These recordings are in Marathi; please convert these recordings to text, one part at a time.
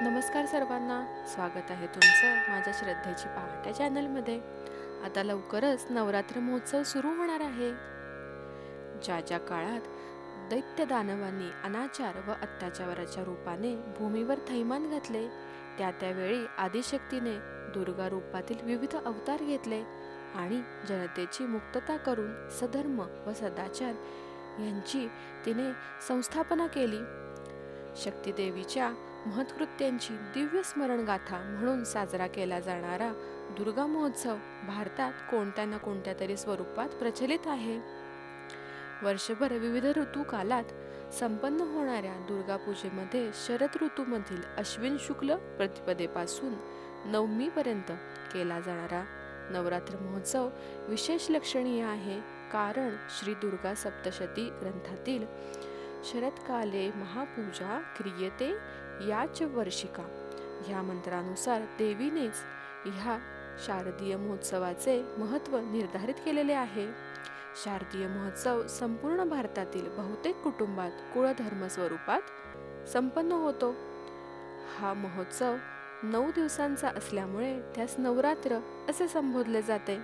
नमस्कार सर्वांना, स्वागत आहे तुमचं माझ्या श्रद्धेची पहाट या चॅनलमध्ये. आता लवकरच नवरात्र महोत्सव सुरू होणार आहे. ज्या ज्या काळात दैत्य दानवांनी अनाचार व अत्याचाराच्या रूपाने भूमीवर थैमान घातले, त्यावेळी आदिशक्तीने दुर्गा रूपातील विविध अवतार घेतले आणि जनतेची मुक्तता करून सधर्म व सदाचार यांची तिने संस्थापना केली. शक्तीदेवीच्या महत्कृत्यांची दिव्य स्मरण गाथा म्हणून साजरा केला जाणारा दुर्गा महोत्सव भारतात कोणत्या ना कोणत्या तरी स्वरूपात प्रचलित आहे. वर्षभर विविध ऋतुकालात संपन्न होणाऱ्या दुर्गा पूजेमध्ये शरद ऋतूमधील अश्विन शुक्ल प्रतिपदेपासून नवमीपर्यंत केला जाणारा नवरात्र महोत्सव विशेष लक्षणीय आहे. कारण श्री दुर्गा सप्तशती ग्रंथातील शरदकाले महापूजा क्रियते याच वर्षिका ह्या मंत्रानुसार देवीनेच ह्या शारदीय महोत्सवाचे महत्त्व निर्धारित केलेले आहे. शारदीय महोत्सव संपूर्ण भारतातील बहुतेक कुटुंबात कुळधर्म स्वरूपात संपन्न होतो. हा महोत्सव 9 दिवसांचा असल्यामुळे त्यास नवरात्र असे संबोधले जाते.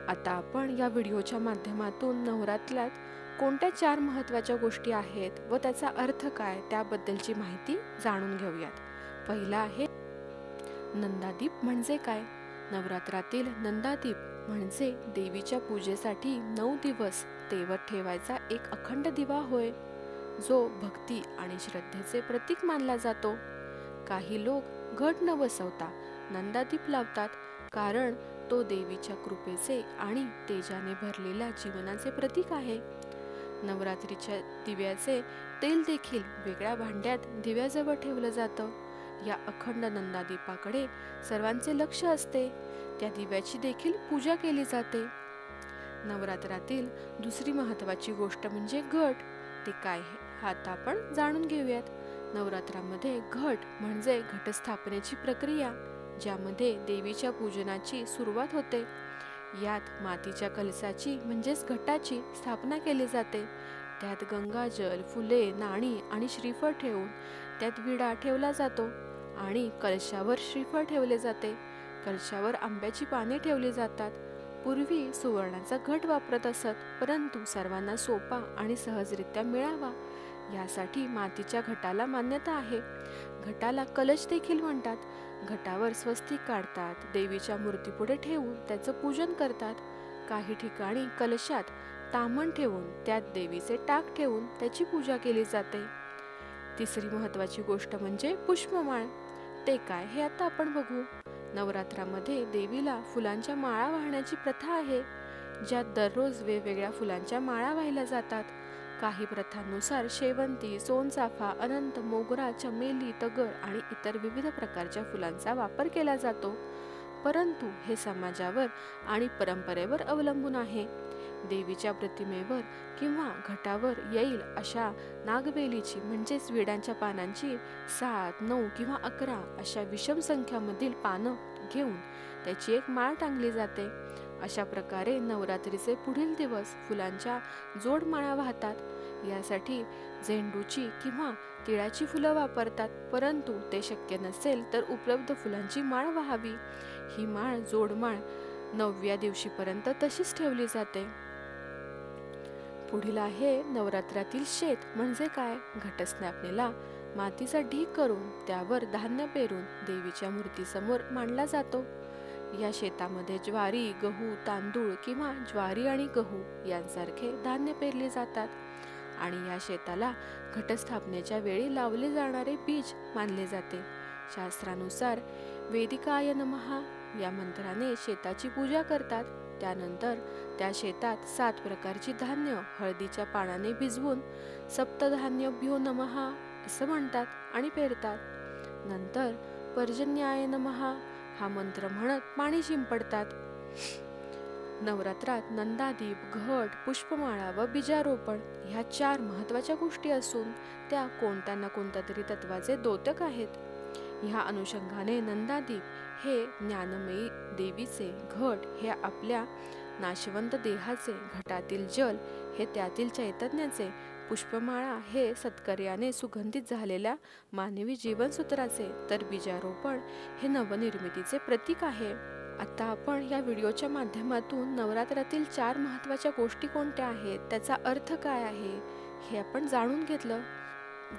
आता आपण या व्हिडिओच्या माध्यमातून नवरात्रात कोणत्या 4 महत्त्वाच्या गोष्टी आहेत व त्याचा अर्थ काय त्याबद्दलची माहिती जाणून घेऊयात. पहिला आहे नंदादीप म्हणजे काय. नवरात्रातील नंदादीप म्हणजे देवीच्या पूजेसाठी 9 दिवस तेवत ठेवायचा एक अखंड दिवा होय, जो भक्ती आणि श्रद्धेचे प्रतीक मानला जातो. काही लोक घट न बसवता नंदादीप लावतात, कारण तो देवीच्या कृपेचे आणि तेजाने भरलेल्या जीवनाचे प्रतीक आहे. नवरात्रीच्या दिव्याचे तेल देखील वेगळ्या भांड्यात दिव्याजवळ ठेवलं जातं. या अखंड नंदादीपाकडे सर्वांचे लक्ष असते. त्या दिव्याची देखील पूजा केली जाते. नवरात्रातील दुसरी महत्त्वाची गोष्ट म्हणजे घट. ते काय हे आता आपण जाणून घेऊयात. नवरात्रामध्ये घट म्हणजे घटस्थापनेची प्रक्रिया, ज्यामध्ये देवीच्या पूजनाची सुरुवात होते. यात मातीच्या कलशाची म्हणजेच घटाची स्थापना केली जाते. त्यात गंगाजल, फुले, नाणी आणि श्रीफळ ठेवून त्यात विडा ठेवला जातो आणि कलशावर श्रीफळ ठेवले जाते. कलशावर आंब्याची पाने ठेवली जातात. पूर्वी सुवर्णाचा घट वापरत असत, परंतु सर्वांना सोपा आणि सहजरित्या मिळावा यासाठी मातीच्या घटाला मान्यता आहे. घटाला कलश देखील म्हणतात. घटावर स्वस्तिक काढतात, देवीच्या मूर्तीपुढे ठेवून त्याचं पूजन करतात. काही ठिकाणी कलशात ताम्हण ठेवून त्यात देवीचे टाक ठेवून त्याची पूजा केली जाते. तिसरी महत्त्वाची गोष्ट म्हणजे पुष्पमाळ. ते काय हे आता आपण बघू. नवरात्रामध्ये देवीला फुलांच्या माळा वाहण्याची प्रथा आहे, ज्यात दररोज वेगवेगळ्या फुलांच्या माळा वाहिल्या जातात. काही प्रथांनुसार शेवंती, सोनचाफा, अनंत, मोगरा, चमेली, तगर आणि इतर विविध प्रकारच्या फुलांचा वापर केला जातो. परंतु हे समाजावर आणि परंपरेवर अवलंबून आहे. देवीच्या प्रतिमेवर किंवा घटावर येईल अशा नागवेलीची म्हणजेच विड्यांच्या पानांची 7, 9 किंवा 11 अशा विषम संख्यामधील पानं घेऊन त्याची एक माळ टांगली जाते. अशा प्रकारे नवरात्रीचे पुढील दिवस फुलांच्या जोड माळा वाहतात. यासाठी झेंडूची किंवा तिळाची फुलं वापरतात, परंतु ते शक्य नसेल तर उपलब्ध फुलांची माळ वाहावी. ही माळ जोडमाळ 9व्या दिवशीपर्यंत तशीच ठेवली जाते. पुढील आहे नवरात्रातील शेत म्हणजे काय. घटस्थापनेला मातीचा ढीग करून त्यावर धान्य पेरून देवीच्या मूर्तीसमोर मांडला जातो. या शेतामध्ये ज्वारी, गहू, तांदूळ किंवा ज्वारी आणि गहू यांसारखे धान्य पेरले जातात आणि या शेताला घटस्थापनेच्या वेळी लावले जाणारे बीज मानले जाते. शास्त्रानुसार वेदिकाय नमः या मंत्राने शेताची पूजा करतात. त्यानंतर त्या शेतात 7 प्रकारची धान्य हळदीच्या पानाने भिजवून सप्तधान्यभ्यो नमः असं म्हणतात आणि पेरतात. नंतर पर्जन्याय नमः हा मंत्र म्हणत पाणी शिंपडतात. नवरात्रात नंदादीप, घट, पुष्पमाळा व बीजारोपण ह्या 4 महत्त्वाच्या गोष्टी असून त्या कोणत्या ना कोणत्या तरी तत्वाचे द्योतक आहेत. ह्या अनुषंगाने नंदादीप हे ज्ञानमयी देवीचे, घट हे आपल्या नाशवंत देहाचे, घटातील जल हे त्यातील चैतन्याचे, पुष्पमाळा हे सत्कार्याने सुगंधित झालेल्या मानवी जीवनसूत्राचे, तर बीजारोपण हे नवनिर्मितीचे प्रतीक आहे. आता आपण या व्हिडिओच्या माध्यमातून नवरात्रातील 4 महत्त्वाच्या गोष्टी कोणत्या आहेत, त्याचा अर्थ काय आहे, हे आपण जाणून घेतलं.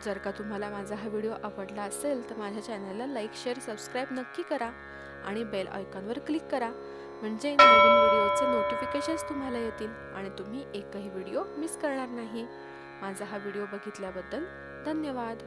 जर का तुम्हाला माझा हा व्हिडिओ आवडला असेल तर माझ्या चॅनलला लाईक, शेअर, सबस्क्राईब नक्की करा आणि बेल आयकॉनवर क्लिक करा, म्हणजे नवीन व्हिडिओचे नोटिफिकेशन्स तुम्हाला येतील आणि तुम्ही एकही व्हिडिओ मिस करणार नाही. माझा हा व्हिडिओ बघितल्याबद्दल धन्यवाद.